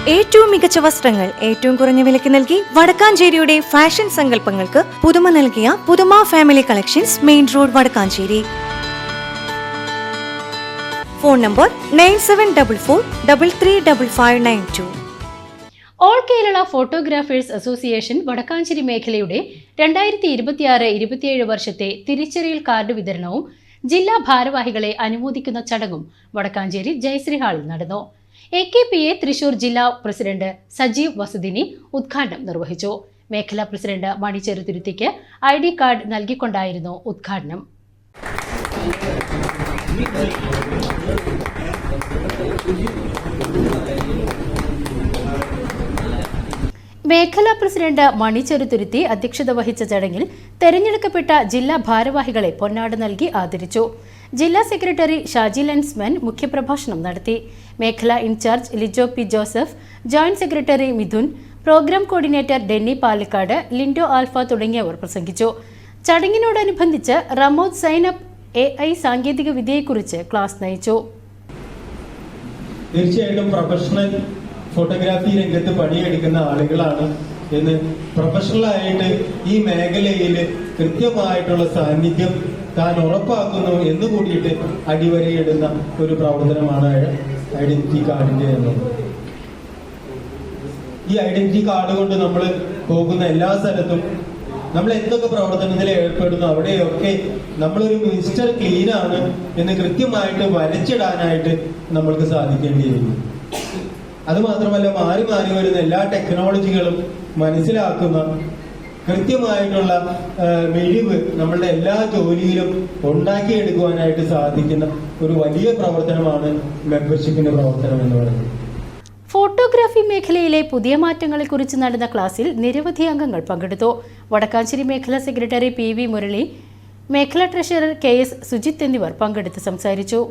ഏറ്റവും മികച്ച വസ്ത്രങ്ങൾ ഏറ്റവും കുറഞ്ഞ വിലയ്ക്ക് നൽകി വടക്കാഞ്ചേരിയുടെ ഫാഷൻ സങ്കല്പങ്ങൾക്ക് പുതുമ നൽകിയ Puthuma family collections, main road, Vadakkanchery. Phone number 9744335592. All Kerala photographers association Vadakkanchery മേഖലയുടെ 2026-27 വർഷത്തെ തിരിച്ചറിയൽ കാർഡ് വിതരണവും ജില്ലാ ഭാരവാഹികളെ അനുമോദിക്കുന്ന ചടങ്ങും വടക്കാഞ്ചേരി ജയശ്രീ ഹാളിൽ നടന്നു. AKPA തൃശൂർ ജില്ലാ പ്രസിഡന്റ് സജീവ് വസുദിനി ഉദ്ഘാടനം നിർവഹിച്ചു. മേഖലാ പ്രസിഡന്റ് മണി ചെറുതുരുത്തിക്ക് ID കാർഡ് നൽകിക്കൊണ്ടായിരുന്നു ഉദ്ഘാടനം. മേഖലാ പ്രസിഡന്റ് മണി ചെറുതുരുത്തി അധ്യക്ഷത വഹിച്ച ചടങ്ങിൽ തെരഞ്ഞെടുക്കപ്പെട്ട ജില്ലാ ഭാരവാഹികളെ പൊന്നാട നൽകി ആദരിച്ചു. ജില്ലാ സെക്രട്ടറി ഷാജി ലെൻസ്മാൻ മുഖ്യപ്രഭാഷണം നടത്തി. മേഖലാ incharge Lijo P Joseph, joint secretary Mithun, programme coordinator Denny Palakkad, Lindo Alpha തുടങ്ങിയവർ പ്രസംഗിച്ചു. ചടങ്ങിനോടനുബന്ധിച്ച് റമോദ് സൈനബ് AI സാങ്കേതിക വിദ്യയെക്കുറിച്ച് ക്ലാസ് നയിച്ചു. തീർച്ചയായിട്ടും പ്രൊഫഷണൽ ഫോട്ടോഗ്രാഫി രംഗത്ത് പണിയെടുക്കുന്ന ആളുകളാണ് എന്ന് പ്രൊഫഷണലായിട്ട് ഈ മേഖലയിൽ കൃത്യമായിട്ടുള്ള സാന്നിധ്യം താൻ ഉറപ്പാക്കുന്നു എന്ന് കൂടിയിട്ട് അടിവരയിടുന്ന ഒരു പ്രവർത്തനമാണ് ഐഡന്റിറ്റി കാർഡിന്റെ എന്നത്. ഈ ഐഡന്റിറ്റി കാർഡ് കൊണ്ട് നമ്മൾ പോകുന്ന എല്ലാ സ്ഥലത്തും നമ്മൾ എന്തൊക്കെ പ്രവർത്തനത്തിൽ ഏർപ്പെടുന്നു അവിടെയൊക്കെ നമ്മളൊരു മിസ്റ്റർ ക്ലീൻ ആണ് എന്ന് കൃത്യമായിട്ട് വരച്ചിടാനായിട്ട് നമ്മൾക്ക് സാധിക്കേണ്ടിയിരിക്കുന്നു. അതുമാത്രമല്ല, മാറി മാറി വരുന്ന എല്ലാ ടെക്നോളജികളും മനസ്സിലാക്കുന്ന കൃത്യമായിട്ടുള്ള മിഴിവ് നമ്മളുടെ എല്ലാ ജോലിയിലും ഉണ്ടാക്കിയെടുക്കുവാനായിട്ട് സാധിക്കുന്ന ഒരു വലിയ പ്രവർത്തനമാണ് മെമ്പർഷിപ്പിന്റെ പ്രവർത്തനം എന്ന് പറയുന്നത്. ഫോട്ടോഗ്രാഫി മേഖലയിലെ പുതിയ മാറ്റങ്ങളെക്കുറിച്ച് നടന്ന ക്ലാസ്സിൽ നിരവധി അംഗങ്ങൾ പങ്കെടുത്തു. വടക്കാഞ്ചേരി മേഖലാ സെക്രട്ടറി PV മുരളി, മേഖലാ ട്രഷറർ KS സുജിത്ത് എന്നിവർ പങ്കെടുത്ത് സംസാരിച്ചു.